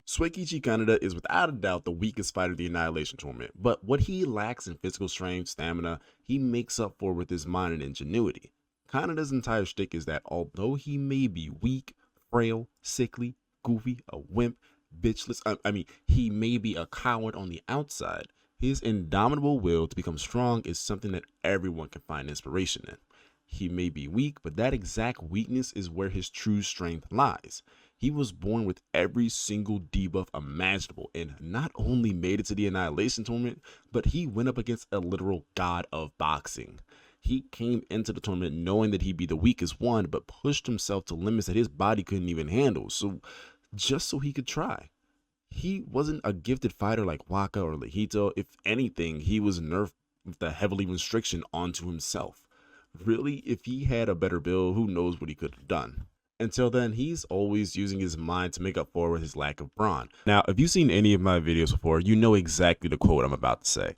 Suekichi Kaneda is without a doubt the weakest fighter of the Annihilation Tournament, but what he lacks in physical strength, stamina, he makes up for with his mind and ingenuity. Kaneda's entire shtick is that although he may be weak, frail, sickly, goofy, a wimp, bitchless, he may be a coward on the outside, his indomitable will to become strong is something that everyone can find inspiration in. He may be weak, but that exact weakness is where his true strength lies. He was born with every single debuff imaginable and not only made it to the Annihilation Tournament, but he went up against a literal god of boxing. He came into the tournament knowing that he'd be the weakest one, but pushed himself to limits that his body couldn't even handle, just so he could try. He wasn't a gifted fighter like Waka or Lehito. If anything, he was nerfed with the heavily restriction onto himself. Really, if he had a better build, who knows what he could have done. Until then, he's always using his mind to make up for his lack of brawn. Now, if you've seen any of my videos before, you know exactly the quote I'm about to say.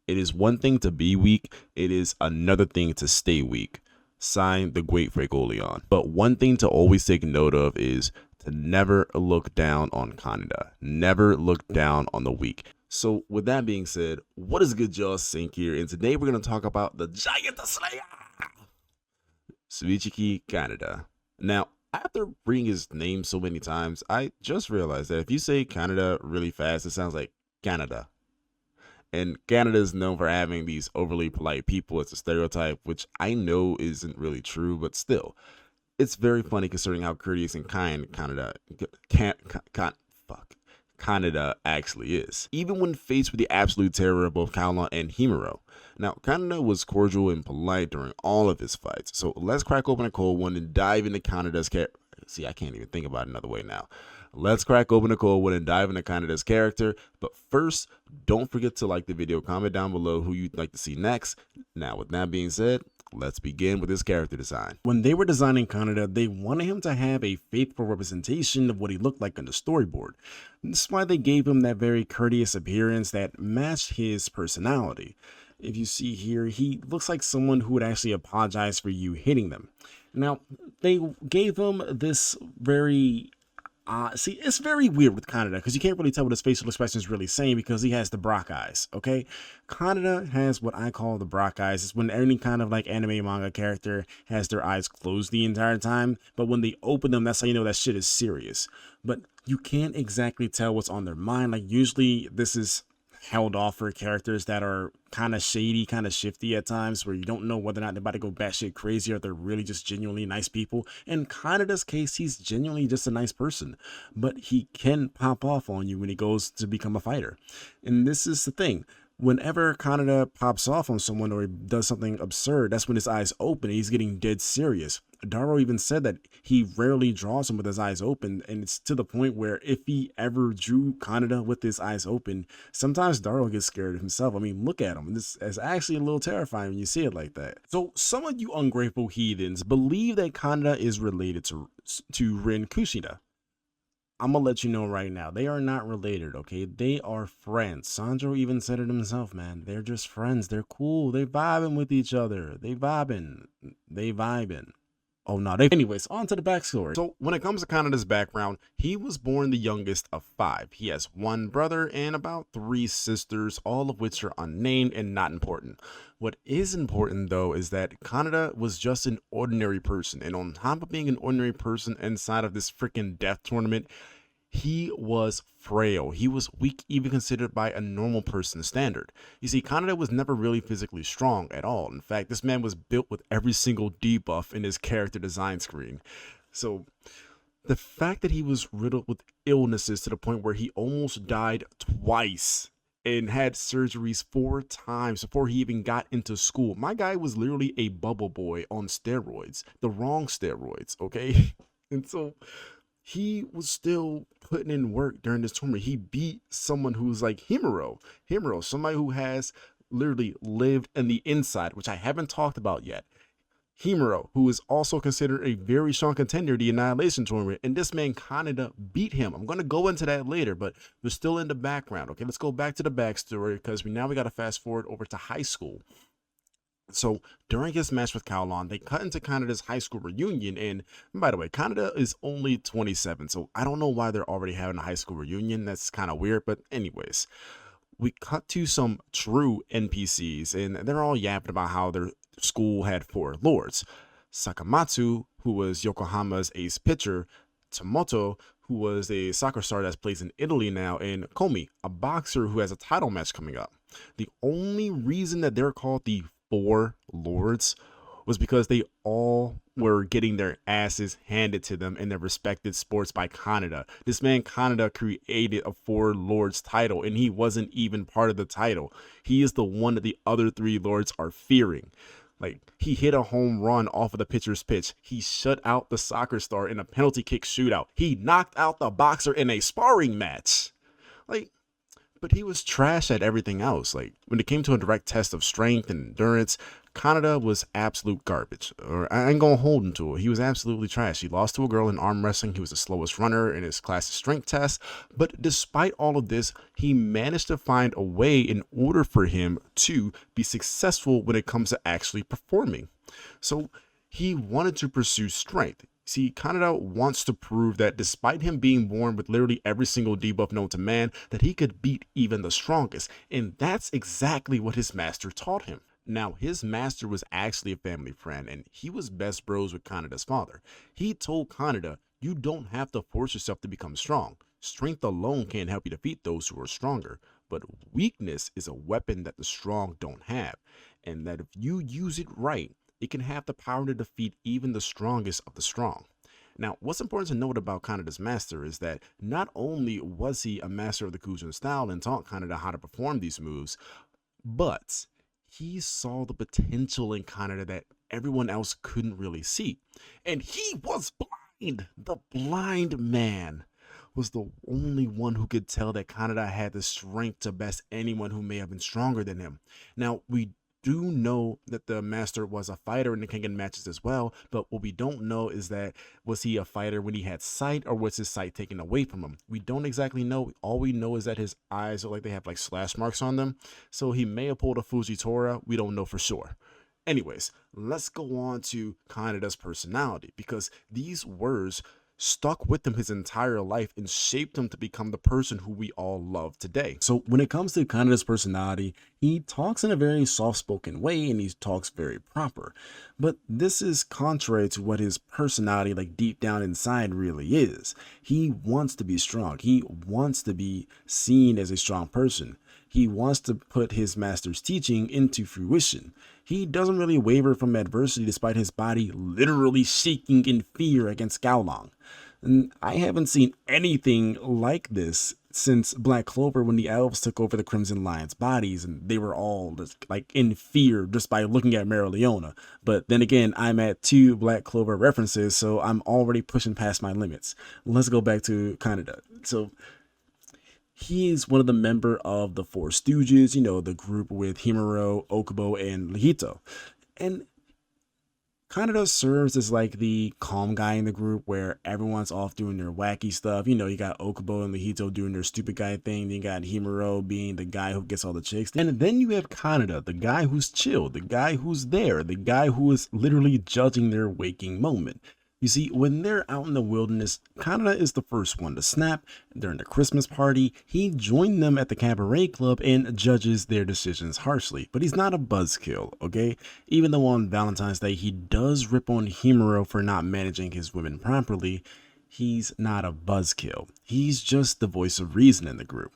It is one thing to be weak, it is another thing to stay weak. Signed, the great Fragoleon. But one thing to always take note of is to never look down on Kaneda. Never look down on the weak. So with that being said, what is good, y'all? Sync here, and today we're going to talk about the Giant Slayer, Suekichi Kaneda. Now, after reading his name so many times, I just realized that if you say Kaneda really fast, it sounds like Canada. And Canada is known for having these overly polite people. It's a stereotype, which I know isn't really true, but still, it's very funny considering how courteous and kind Kaneda actually is, even when faced with the absolute terror of both Kaolan and Himuro. Now, Kaneda was cordial and polite during all of his fights, so let's crack open a cold one and dive into Kaneda's character. See, I can't even think about it another way now. Let's crack open a cold one and dive into Kaneda's character, but first, don't forget to like the video, comment down below who you'd like to see next. Now, with that being said, let's begin with his character design. When they were designing Kaneda, they wanted him to have a faithful representation of what he looked like on the storyboard. That's why they gave him that very courteous appearance that matched his personality. If you see here, he looks like someone who would actually apologize for you hitting them. Now, they gave him this very see, it's very weird with Kaneda because you can't really tell what his facial expression is really saying because he has the Brock eyes, okay? Kaneda has what I call the Brock eyes. It's when any kind of like anime manga character has their eyes closed the entire time, but when they open them, that's how you know that shit is serious. But you can't exactly tell what's on their mind. Like usually this is held off for characters that are kind of shady, kind of shifty at times, where you don't know whether or not they're about to go batshit crazy or they're really just genuinely nice people. In Kaneda's case, he's genuinely just a nice person, but he can pop off on you when he goes to become a fighter. And this is the thing. Whenever Kaneda pops off on someone or he does something absurd, that's when his eyes open and he's getting dead serious. Daro even said that he rarely draws him with his eyes open, and it's to the point where if he ever drew Kaneda with his eyes open, sometimes Daro gets scared of himself. I mean, look at him. This is actually a little terrifying when you see it like that. So some of you ungrateful heathens believe that Kaneda is related to Rin Kushida. I'm gonna let you know right now, they are not related, okay? They are friends. Sandro even said it himself, man. They're just friends. They're cool. They vibing with each other. They vibing. Oh no, anyways, on to the backstory. So when it comes to Kaneda's background, he was born the youngest of 5. He has 1 brother and about 3 sisters, all of which are unnamed and not important. What is important though is that Kaneda was just an ordinary person, and on top of being an ordinary person inside of this freaking death tournament, he was frail. He was weak, even considered by a normal person's standard. You see, Kaneda was never really physically strong at all. In fact, this man was built with every single debuff in his character design screen. So the fact that he was riddled with illnesses to the point where he almost died twice and had surgeries 4 times before he even got into school. My guy was literally a bubble boy on steroids, the wrong steroids, okay? And so he was still putting in work during this tournament. He beat someone who's like Himuro, somebody who has literally lived in the inside, which I haven't talked about yet. Himuro, who is also considered a very strong contender in the Annihilation Tournament, and this man Kaneda beat him. I'm going to go into that later, but we're still in the background. Okay, let's go back to the backstory because now we got to fast forward over to high school. So during his match with Kaolan, they cut into Kaneda's high school reunion. And by the way, Kaneda is only 27, so I don't know why they're already having a high school reunion. That's kind of weird. But anyways, we cut to some true NPCs, and they're all yapping about how their school had four lords. Sakamatsu, who was Yokohama's ace pitcher, Tomoto, who was a soccer star that plays in Italy now, and Komi, a boxer who has a title match coming up. The only reason that they're called the Four Lords was because they all were getting their asses handed to them in their respected sports by Kaneda. This man Kaneda created a Four Lords title, and he wasn't even part of the title. He is the one that the other three lords are fearing. Like, he hit a home run off of the pitcher's pitch. He shut out the soccer star in a penalty kick shootout. He knocked out the boxer in a sparring match. Like, but he was trash at everything else. Like, when it came to a direct test of strength and endurance, Kaneda was absolute garbage. Or I ain't gonna hold him to it. He was absolutely trash. He lost to a girl in arm wrestling. He was the slowest runner in his class strength test. But despite all of this, he managed to find a way in order for him to be successful when it comes to actually performing. So he wanted to pursue strength. See, Kaneda wants to prove that despite him being born with literally every single debuff known to man, that he could beat even the strongest. And that's exactly what his master taught him. Now, his master was actually a family friend, and he was best bros with Kaneda's father. He told Kaneda, you don't have to force yourself to become strong. Strength alone can't help you defeat those who are stronger. But weakness is a weapon that the strong don't have. And that if you use it right, it can have the power to defeat even the strongest of the strong. Now, what's important to note about Kaneda's master is that not only was he a master of the Kujin style and taught Kaneda how to perform these moves, but he saw the potential in Kaneda that everyone else couldn't really see. And he was blind. The blind man was the only one who could tell that Kaneda had the strength to best anyone who may have been stronger than him. Now, we do know that the master was a fighter in the Kengan matches as well, but what we don't know is that was he a fighter when he had sight, or was his sight taken away from him? We don't exactly know. All we know is that his eyes are like they have like slash marks on them, so he may have pulled a Fujitora. We don't know for sure. Anyways, let's go on to Kaneda's personality, because these words stuck with him his entire life and shaped him to become the person who we all love today. So when it comes to Kaneda's personality, he talks in a very soft-spoken way and he talks very proper. But this is contrary to what his personality, like deep down inside, really is. He wants to be strong. He wants to be seen as a strong person. He wants to put his master's teaching into fruition. He doesn't really waver from adversity despite his body literally shaking in fear against Kaolan. And I haven't seen anything like this since Black Clover, when the elves took over the Crimson Lion's bodies and they were all just like in fear just by looking at Mereoleona. But then again, I'm at 2 Black Clover references, so I'm already pushing past my limits. Let's go back to Kaneda. So he is one of the member of the Four Stooges, you know, the group with Himuro, Okubo, and Lihito. And Kaneda serves as like the calm guy in the group where everyone's off doing their wacky stuff. You know, you got Okubo and Lihito doing their stupid guy thing. Then you got Himuro being the guy who gets all the chicks. And then you have Kaneda, the guy who's chill, the guy who's there, the guy who is literally judging their waking moment. You see, when they're out in the wilderness, Kaneda is the first one to snap. During the Christmas party, he joined them at the cabaret club and judges their decisions harshly. But he's not a buzzkill, okay? Even though on Valentine's Day, he does rip on Himuro for not managing his women properly, he's not a buzzkill. He's just the voice of reason in the group.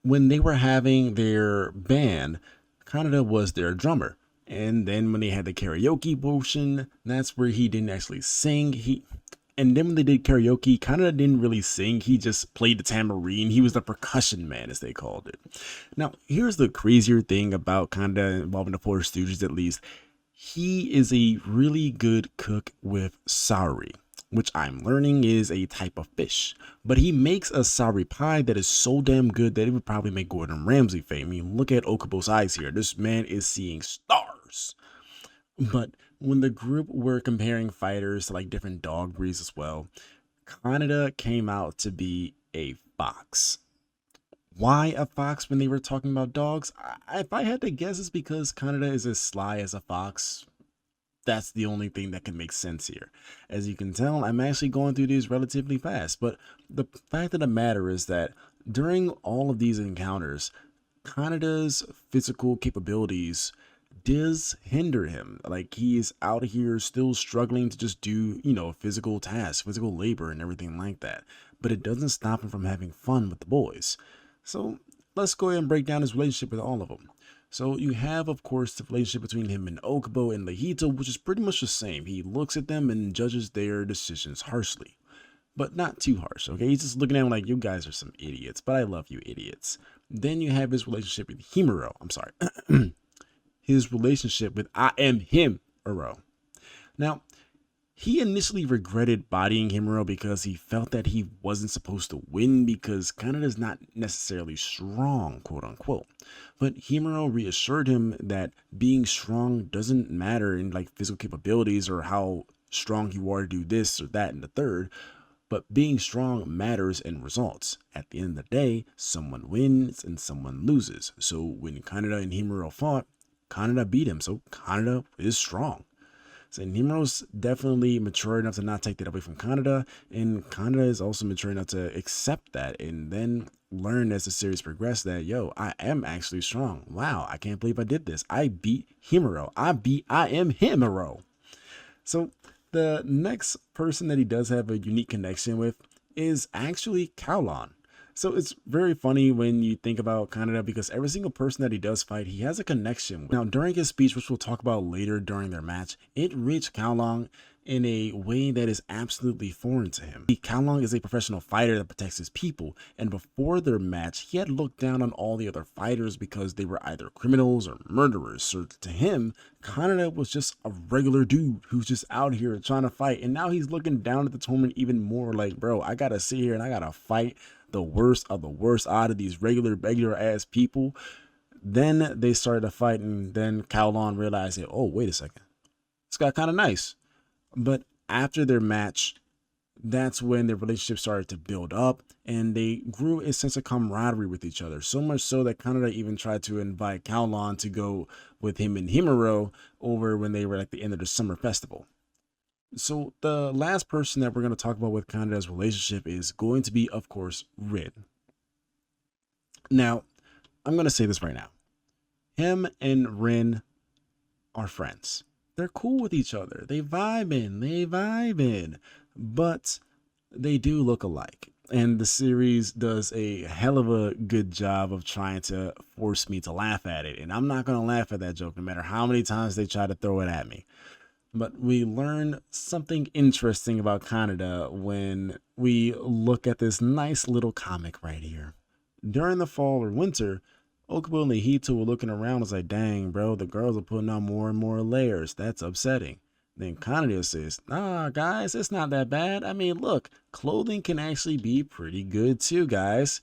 When they were having their band, Kaneda was their drummer. And then when they had the karaoke portion, that's where he didn't actually sing. And then when they did karaoke, Kaneda didn't really sing. He just played the tambourine. He was the percussion man, as they called it. Now, here's the crazier thing about Kaneda involving the Four Stooges, at least. He is a really good cook with sari, which I'm learning is a type of fish. But he makes a sari pie that is so damn good that it would probably make Gordon Ramsay famous. I mean, look at Okubo's eyes here. This man is seeing stars. But when the group were comparing fighters to like different dog breeds as well, Kaneda came out to be a fox. Why a fox when they were talking about dogs? If I had to guess, it's because Kaneda is as sly as a fox. That's the only thing that can make sense here. As you can tell, I'm actually going through these relatively fast, but the fact of the matter is that during all of these encounters, Kaneda's physical capabilities does hinder him. Like, he is out here still struggling to just do, physical tasks, physical labor and everything like that. But it doesn't stop him from having fun with the boys. So let's go ahead and break down his relationship with all of them. So you have, of course, the relationship between him and Okubo and Lehito, which is pretty much the same. He looks at them and judges their decisions harshly, but not too harsh, okay? He's just looking at them like, you guys are some idiots, but I love you idiots. Then you have his relationship with Himuro. I'm sorry. His relationship with I Am Him Uro. Now, he initially regretted bodying Himuro because he felt that he wasn't supposed to win because Kaneda's not necessarily strong, quote unquote. But Himuro reassured him that being strong doesn't matter in like physical capabilities or how strong you are to do this or that and the third, but being strong matters in results. At the end of the day, someone wins and someone loses. So when Kaneda and Himuro fought, Kaneda beat him, so Kaneda is strong. So Himuro's definitely mature enough to not take that away from Kaneda, and Kaneda is also mature enough to accept that and then learn as the series progresses that, yo, I am actually strong. Wow, I can't believe I did this. I beat Himuro. I Am Himuro. So the next person that he does have a unique connection with is actually Kaolan. So it's very funny when you think about Kaneda because every single person that he does fight, he has a connection with. Now, during his speech, which we'll talk about later during their match, it reached Kaolan in a way that is absolutely foreign to him. Kaolan is a professional fighter that protects his people, and before their match, he had looked down on all the other fighters because they were either criminals or murderers. So to him, Kaneda was just a regular dude who's just out here trying to fight, and now he's looking down at the tournament even more like, bro, I gotta sit here and I gotta fight the worst of the worst out of these regular ass people. Then they started to fight, and then Kaolan realized that, oh, wait a second, this got kind of nice. But after their match, that's when their relationship started to build up, and they grew a sense of camaraderie with each other. So much so that Kaneda even tried to invite Kaolan to go with him and Himuro over when they were at the end of the summer festival. So the last person that we're going to talk about with Kaneda's relationship is going to be, of course, Rin. Now, I'm going to say this right now. Him and Rin are friends. They're cool with each other. They vibing, but they do look alike. And the series does a hell of a good job of trying to force me to laugh at it. And I'm not going to laugh at that joke no matter how many times they try to throw it at me. But we learn something interesting about Kaneda when we look at this nice little comic right here. During the fall or winter, Okubo and Lehito were looking around and was like, dang, bro, the girls are putting on more and more layers. That's upsetting. Then Kaneda says, nah, guys, it's not that bad. I mean, look, clothing can actually be pretty good too, guys.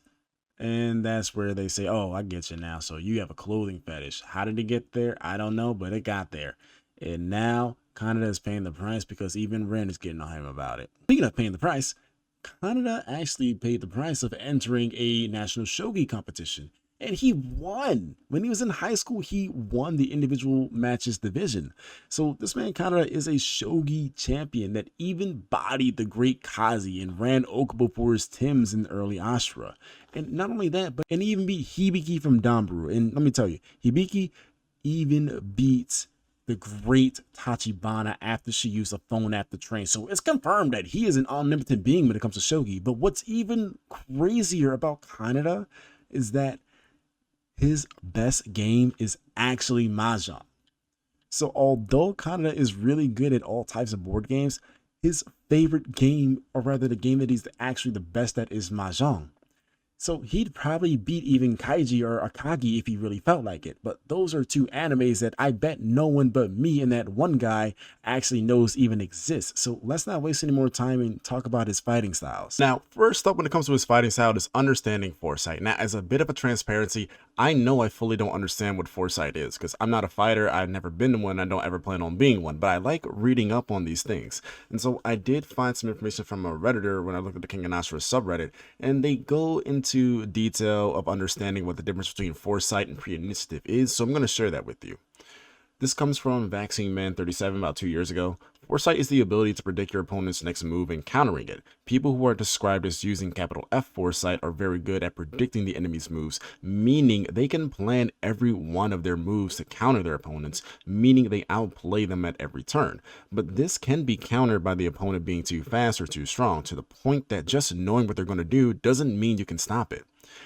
And that's where they say, oh, I get you now. So you have a clothing fetish. How did it get there? I don't know, but it got there. And now Kaneda is paying the price because even Ren is getting on him about it. Speaking of paying the price, Kaneda actually paid the price of entering a national shogi competition. And he won. When he was in high school, he won the individual matches division. So this man Kaneda is a shogi champion that even bodied the great Kazi and ran Okubo for his Tims in early Ashura. And not only that, but and even beat Hibiki from Danburu. And let me tell you, Hibiki even beats the great Tachibana after she used a phone app to train. So it's confirmed that he is an omnipotent being when it comes to shogi. But what's even crazier about Kaneda is that his best game is actually Mahjong. So although Kaneda is really good at all types of board games, his favorite game, or rather the game that he's actually the best at, is Mahjong. So he'd probably beat even Kaiji or Akagi if he really felt like it. But those are two animes that I bet no one but me and that one guy actually knows even exist. So let's not waste any more time and talk about his fighting styles. Now, first up when it comes to his fighting style is understanding foresight. Now, as a bit of a transparency, I know I fully don't understand what foresight is because I'm not a fighter. I've never been one. I don't ever plan on being one, but I like reading up on these things. And so I did find some information from a Redditor when I looked at the Kengan Ashura subreddit, and they go into detail of understanding what the difference between foresight and pre-initiative is. So I'm going to share that with you. This comes from Vaccine Man 37 about 2 years ago. Foresight is the ability to predict your opponent's next move and countering it. People who are described as using capital F foresight are very good at predicting the enemy's moves, meaning they can plan every one of their moves to counter their opponents, meaning they outplay them at every turn. But this can be countered by the opponent being too fast or too strong, to the point that just knowing what they're going to do doesn't mean you can stop it.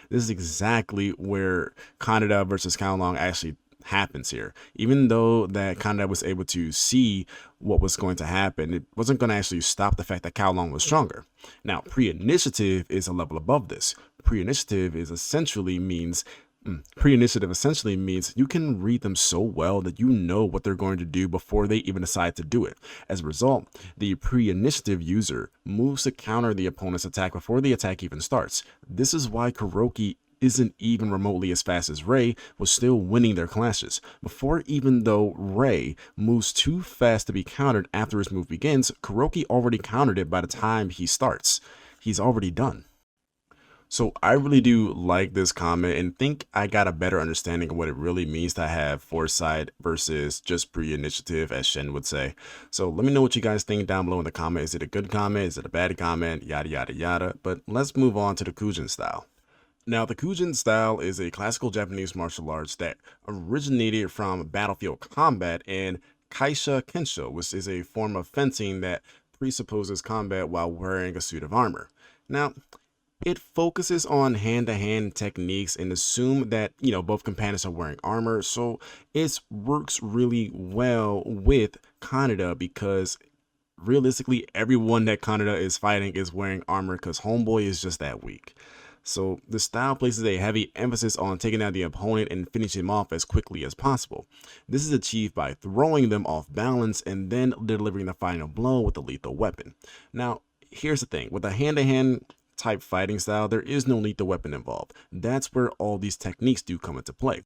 This is exactly where Kaneda versus Kaolan actually happens here. Even though that Kaneda was able to see what was going to happen, it wasn't going to actually stop the fact that Kaolan was stronger. Now, pre-initiative is a level above this. Pre-initiative essentially means you can read them so well that you know what they're going to do before they even decide to do it. As a result, the pre-initiative user moves to counter the opponent's attack before the attack even starts. This is why Kuroki isn't even remotely as fast as Ray, was still winning their clashes. Even though Ray moves too fast to be countered after his move begins, Kuroki already countered it by the time he starts. He's already done. So I really do like this comment and think I got a better understanding of what it really means to have foresight versus just pre-initiative, as Shen would say. So let me know what you guys think down below in the comment. Is it a good comment? Is it a bad comment? Yada, yada, yada. But let's move on to the Kujin style. Now, the Kujin style is a classical Japanese martial arts that originated from battlefield combat and Kaisha Kensho, which is a form of fencing that presupposes combat while wearing a suit of armor. Now, it focuses on hand-to-hand techniques and assume that, both companions are wearing armor, so it works really well with Kaneda because realistically, everyone that Kaneda is fighting is wearing armor because Homeboy is just that weak. So the style places a heavy emphasis on taking out the opponent and finishing him off as quickly as possible. This is achieved by throwing them off balance and then delivering the final blow with a lethal weapon. Now, here's the thing. With a hand-to-hand type fighting style, there is no lethal weapon involved. That's where all these techniques do come into play.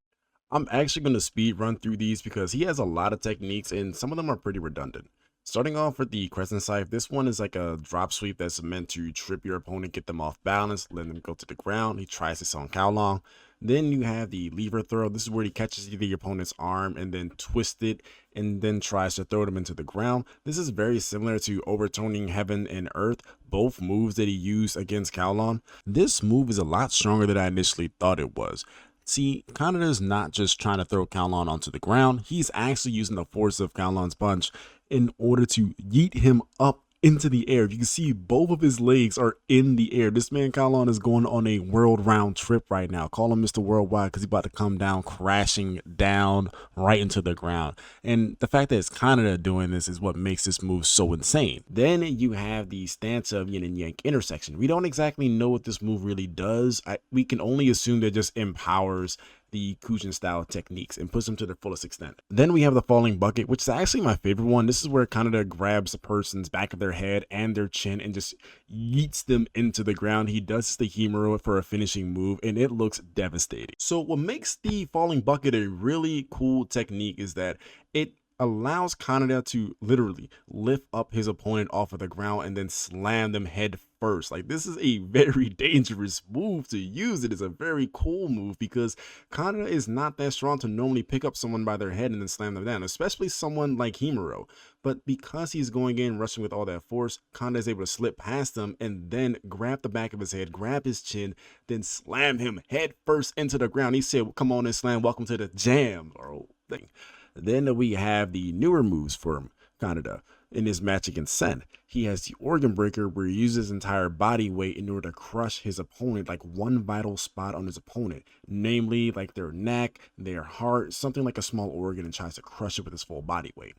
I'm actually going to speed run through these because he has a lot of techniques and some of them are pretty redundant. Starting off with the crescent scythe, this one is like a drop sweep that's meant to trip your opponent, get them off balance, let them go to the ground. He tries this on Kaolan. Then you have the lever throw. This is where he catches the opponent's arm and then twists it and then tries to throw them into the ground. This is very similar to overturning heaven and earth, both moves that he used against Kaolan. This move is a lot stronger than I initially thought it was. See, Kaneda is not just trying to throw Kaolan onto the ground. He's actually using the force of Kaolan's punch in order to yeet him up into the air. You can see both of his legs are in the air. This man Kaolan is going on a world round trip right now. Call him Mr. Worldwide because he's about to come down, crashing down right into the ground. And the fact that it's Kaneda doing this is what makes this move so insane. Then you have the stance of yin and yang intersection. We don't exactly know what this move really does. We can only assume that it just empowers the Kujin style techniques and push them to their fullest extent. Then we have the falling bucket, which is actually my favorite one. This is where Kaneda grabs the person's back of their head and their chin and just yeets them into the ground. He does the Himuro for a finishing move and it looks devastating. So what makes the falling bucket a really cool technique is that it allows Kaneda to literally lift up his opponent off of the ground and then slam them head first. Like, this is a very dangerous move to use. It is a very cool move because Kaneda is not that strong to normally pick up someone by their head and then slam them down, especially someone like Himuro. But because he's going in, rushing with all that force, Kaneda is able to slip past him and then grab the back of his head, grab his chin, then slam him head first into the ground. He said, "Come on and slam, welcome to the jam," or thing. Then we have the newer moves for Kaneda in his match against Sen. He has the organ breaker where he uses his entire body weight in order to crush his opponent, like one vital spot on his opponent, namely like their neck, their heart, something like a small organ, and tries to crush it with his full body weight.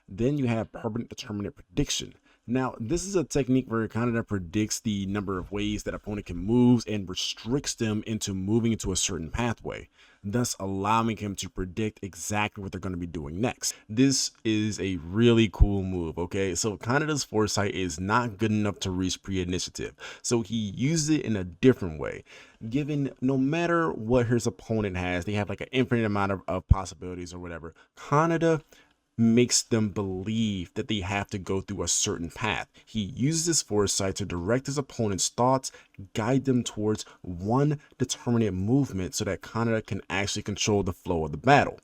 Then you have permanent determinate prediction. Now, this is a technique where Kaneda predicts the number of ways that opponent can move and restricts them into moving into a certain pathway, thus allowing him to predict exactly what they're going to be doing next. This is a really cool move, okay? So Kaneda's foresight is not good enough to reach pre-initiative, so he uses it in a different way. Given no matter what his opponent has, they have like an infinite amount of possibilities or whatever, Kaneda makes them believe that they have to go through a certain path. He uses his foresight to direct his opponent's thoughts, guide them towards one determinate movement so that Kaneda can actually control the flow of the battle.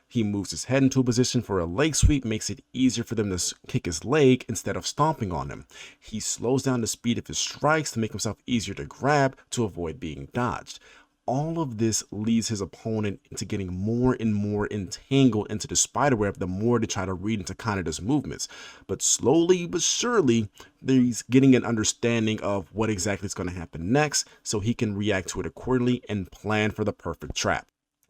He moves his head into a position for a leg sweep, makes it easier for them to kick his leg instead of stomping on him. He slows down the speed of his strikes to make himself easier to grab to avoid being dodged. All of this leads his opponent into getting more and more entangled into the spiderweb the more they try to read into Kaneda's movements. But slowly but surely, he's getting an understanding of what exactly is going to happen next so he can react to it accordingly and plan for the perfect trap.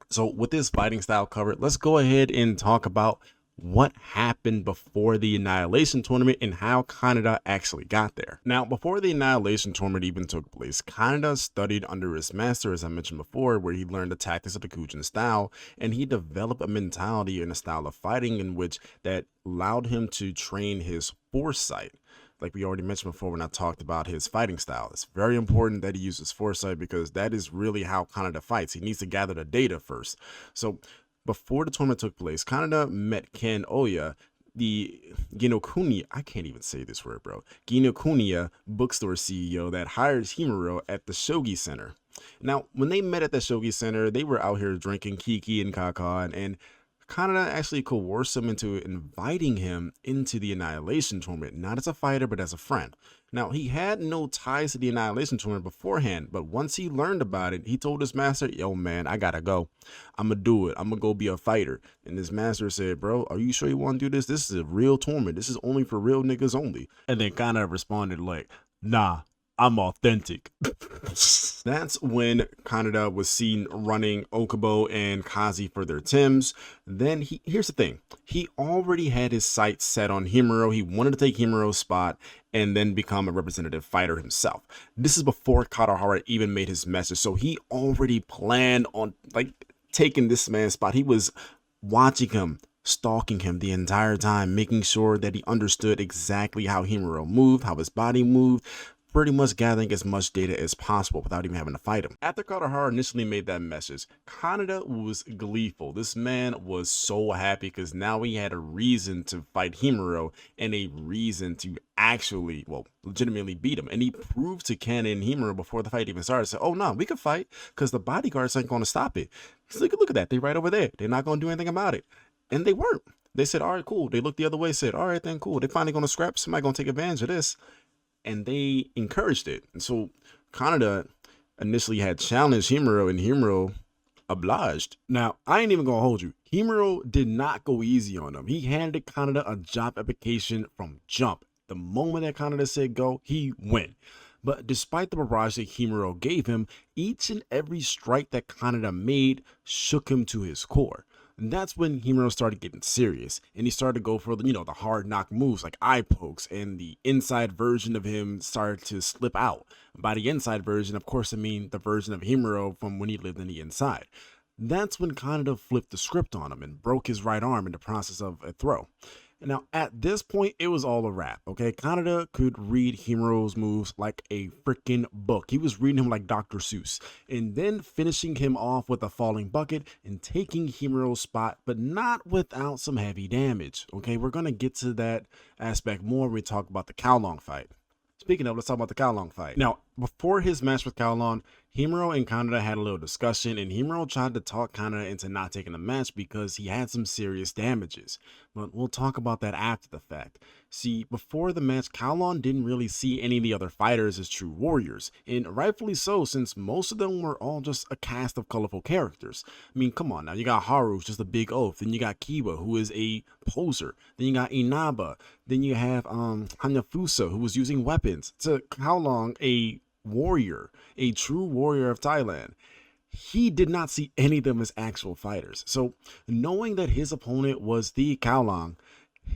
So with this fighting style covered, let's go ahead and talk about what happened before the Annihilation Tournament and how Kaneda actually got there. Now, before the Annihilation Tournament even took place, Kaneda studied under his master, as I mentioned before, where he learned the tactics of the Kujin style, and he developed a mentality and a style of fighting in which that allowed him to train his foresight. Like we already mentioned before when I talked about his fighting style. It's very important that he uses foresight because that is really how Kaneda fights. He needs to gather the data first. So before the tournament took place, Kaneda met Ken Oya, the Ginokuniya, I can't even say this word, bro, Ginokuniya bookstore CEO that hires Himuro at the Shogi Center. Now, when they met at the Shogi Center, they were out here drinking Kiki and Kaka, and Kaneda actually coerced him into inviting him into the Annihilation Tournament, not as a fighter, but as a friend. Now, he had no ties to the Annihilation Tournament beforehand, but once he learned about it, he told his master, yo, man, I gotta go. I'm gonna do it. I'm gonna go be a fighter. And his master said, bro, are you sure you want to do this? This is a real tournament. This is only for real niggas only. And then Kaneda responded like, nah, I'm authentic. That's when Kaneda was seen running Okubo and Kazi for their Tims. Then here's the thing. He already had his sights set on Himuro. He wanted to take Himuro's spot and then become a representative fighter himself. This is before Katahara even made his message. So he already planned on like taking this man's spot. He was watching him, stalking him the entire time, making sure that he understood exactly how Himuro moved, how his body moved, pretty much gathering as much data as possible without even having to fight him. After Katahara initially made that message, Kaneda was gleeful. This man was so happy because now he had a reason to fight Himuro and a reason to actually, well, legitimately beat him. And he proved to Ken and Himuro before the fight even started, said, oh no, we can fight because the bodyguards ain't going to stop it. He's like, look at that, they right over there. They're not going to do anything about it. And they weren't. They said, all right, cool. They looked the other way, said, all right, then cool. They finally going to scrap. Somebody going to take advantage of this. And they encouraged it. And so Kaneda initially had challenged Himuro, and Himuro obliged. Now, I ain't even gonna hold you. Himuro did not go easy on him. He handed Kaneda a job application from jump. The moment that Kaneda said go, he went. But despite the barrage that Himuro gave him, each and every strike that Kaneda made shook him to his core. And that's when Himuro started getting serious, and he started to go for the, the hard knock moves like eye pokes, and the inside version of him started to slip out. By the inside version, of course, I mean the version of Himuro from when he lived in the inside. That's when Kaneda flipped the script on him and broke his right arm in the process of a throw. Now, at this point, it was all a wrap, okay? Kaneda could read Himuro's moves like a freaking book. He was reading him like Dr. Seuss, and then finishing him off with a falling bucket and taking Himuro's spot, but not without some heavy damage, okay? We're going to get to that aspect more when we talk about the Kaolan fight. Speaking of, let's talk about the Kaolan fight. Now, before his match with Kaolan, Himuro and Kaneda had a little discussion, and Himuro tried to talk Kaneda into not taking the match because he had some serious damages. But we'll talk about that after the fact. See, before the match, Kaolan didn't really see any of the other fighters as true warriors, and rightfully so, since most of them were all just a cast of colorful characters. I mean, come on now, you got Haru, who's just a big oaf, then you got Kiba, who is a poser, then you got Inaba, then you have Hanafusa, who was using weapons. To Kaolan, a warrior, a true warrior of Thailand, he did not see any of them as actual fighters. So knowing that his opponent was the Kaolan,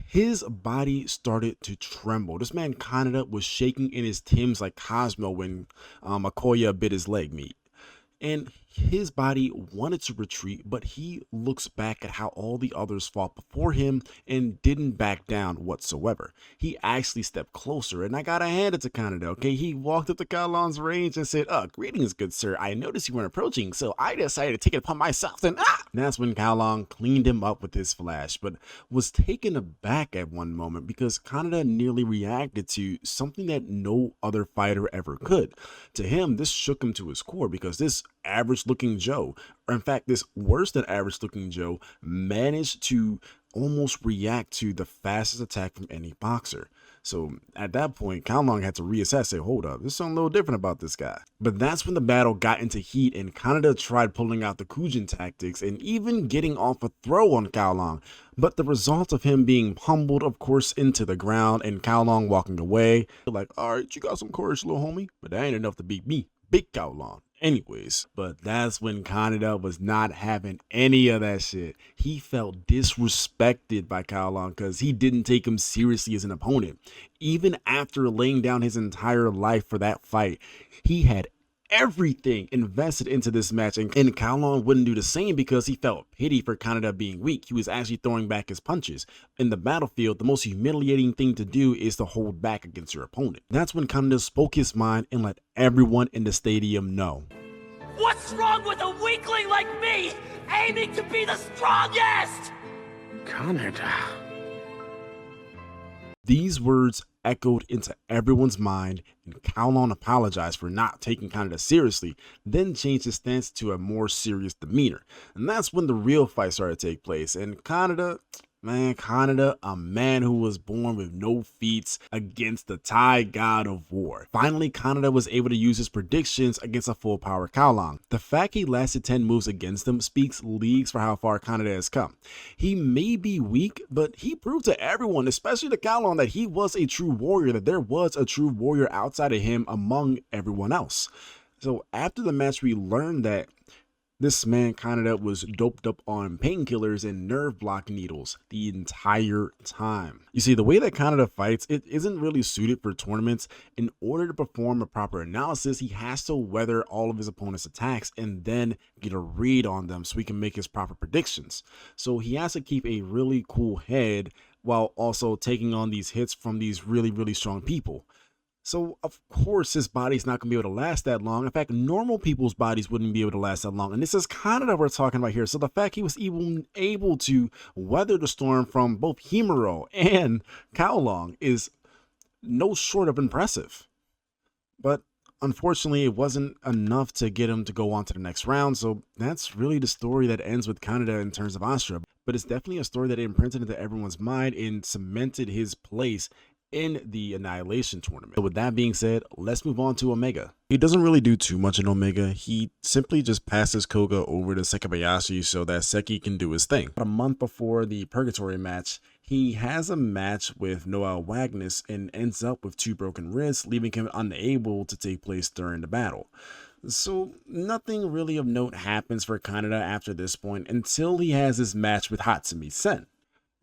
his body started to tremble. This man Kaneda was shaking in his Timbs like Cosmo when Akoya bit his leg meat. And his body wanted to retreat, but he looks back at how all the others fought before him and didn't back down whatsoever. He actually stepped closer, and I gotta hand it to Kaneda, okay? He walked up to Kaolan's range and said, greetings, good sir. I noticed you weren't approaching, so I decided to take it upon myself and that's when Kaolan cleaned him up with his flash, but was taken aback at one moment because Kaneda nearly reacted to something that no other fighter ever could. To him, this shook him to his core because this average looking Joe, or in fact this worse than average looking Joe, managed to almost react to the fastest attack from any boxer. So at that point, Kaolan had to reassess, say, hold up, there's something a little different about this guy. But that's when the battle got into heat and Kaneda tried pulling out the Kujin tactics and even getting off a throw on Kaolan. But the result of him being pummeled, of course, into the ground and Kaolan walking away, like, all right, you got some courage, little homie, but that ain't enough to beat me, big Kaolan. Anyways, but that's when Kaneda was not having any of that shit. He felt disrespected by Kaolan because he didn't take him seriously as an opponent. Even after laying down his entire life for that fight, he had everything invested into this match, and Kaolan wouldn't do the same because he felt pity for Kaneda being weak. He was actually throwing back his punches. In the battlefield, the most humiliating thing to do is to hold back against your opponent. That's when Kaneda spoke his mind and let everyone in the stadium know. What's wrong with a weakling like me aiming to be the strongest? Kaneda. These words echoed into everyone's mind, and Kaolan apologized for not taking Kaneda seriously, then changed his stance to a more serious demeanor. And that's when the real fight started to take place, and Kaneda, a man who was born with no feats against the Thai god of war. Finally, Kaneda was able to use his predictions against a full power Kaolan. The fact he lasted 10 moves against him speaks leagues for how far Kaneda has come. He may be weak, but he proved to everyone, especially to Kaolan, that he was a true warrior, that there was a true warrior outside of him among everyone else. So after the match, we learned that this man Kaneda was doped up on painkillers and nerve block needles the entire time. You see, the way that Kaneda fights, it isn't really suited for tournaments. In order to perform a proper analysis, he has to weather all of his opponent's attacks and then get a read on them so he can make his proper predictions. So he has to keep a really cool head while also taking on these hits from these really strong people. So, of course, his body's not going to be able to last that long. In fact, normal people's bodies wouldn't be able to last that long. And this is Kaneda we're talking about here. So the fact he was even able to weather the storm from both Himuro and Kaolan is no short of impressive. But unfortunately, it wasn't enough to get him to go on to the next round. So that's really the story that ends with Kaneda in terms of Ashura. But it's definitely a story that imprinted into everyone's mind and cemented his place in the Annihilation tournament. So with that being said, let's move on to Omega. He doesn't really do too much in Omega. He simply just passes Koga over to Sekibayashi so that Seki can do his thing. A month before the Purgatory match, he has a match with Noel Wagnus and ends up with 2 broken wrists, leaving him unable to take place during the battle. So nothing really of note happens for Kaneda after this point until he has his match with Hatsumi Sen.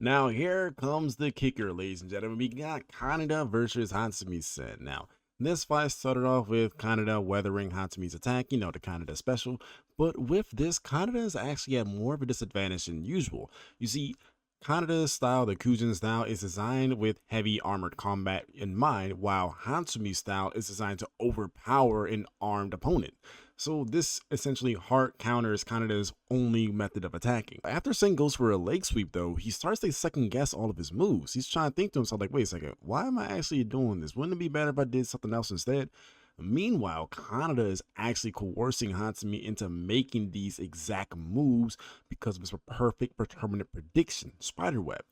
Now here comes the kicker, ladies and gentlemen. We got Kaneda versus Hatsumi Sen. Now, this fight started off with Kaneda weathering Hatsumi's attack, you know, the Kaneda special. But with this, Kaneda is actually at more of a disadvantage than usual. You see, Kaneda's style, the Kujin style, is designed with heavy armored combat in mind, while Hatsumi's style is designed to overpower an armed opponent. So this essentially hard counters Kaneda's only method of attacking. After Sen goes for a leg sweep though, he starts to second guess all of his moves. He's trying to think to himself like, wait a second, why am I actually doing this? Wouldn't it be better if I did something else instead? Meanwhile, Kaneda is actually coercing Hatsumi into making these exact moves because of his perfect permanent prediction, Spiderweb.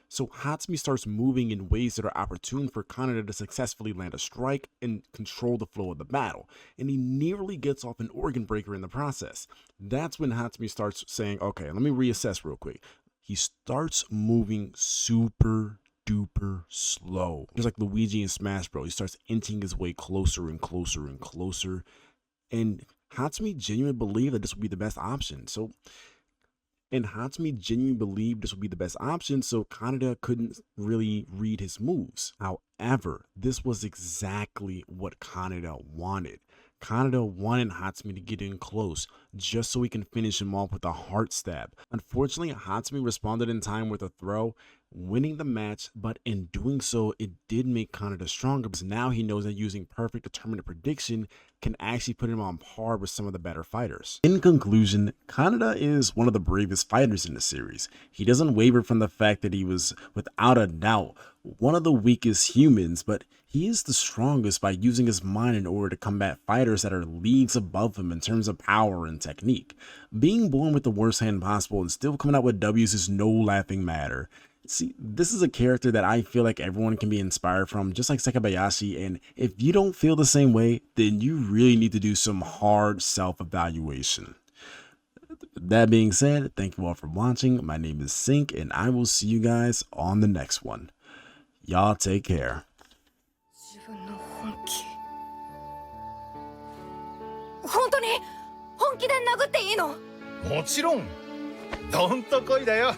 So Hatsumi starts moving in ways that are opportune for Kaneda to successfully land a strike and control the flow of the battle, and he nearly gets off an organ breaker in the process. That's when Hatsumi starts saying, okay, let me reassess real quick. He starts moving super duper slow. Just like Luigi in Smash Bros. He starts inching his way closer and closer and closer, and Hatsumi genuinely believed that this would be the best option. So and Hatsumi genuinely believed this would be the best option, so Kaneda couldn't really read his moves. However, this was exactly what Kaneda wanted. Kaneda wanted Hatsumi to get in close, just so he can finish him off with a heart stab. Unfortunately, Hatsumi responded in time with a throw, winning the match, but in doing so, it did make Kaneda stronger because now he knows that using perfect determinate prediction can actually put him on par with some of the better fighters. In conclusion, Kaneda is one of the bravest fighters in the series. He doesn't waver from the fact that he was, without a doubt, one of the weakest humans, but he is the strongest by using his mind in order to combat fighters that are leagues above him in terms of power and technique. Being born with the worst hand possible and still coming out with W's is no laughing matter. See, this is a character that I feel like everyone can be inspired from, just like Sakabayashi, and if you don't feel the same way, then you really need to do some hard self-evaluation. That being said, thank you all for watching. My name is Sync, and I will see you guys on the next one. Y'all take care. 本当に本気で殴っていいの？もちろんどんとこいだよ。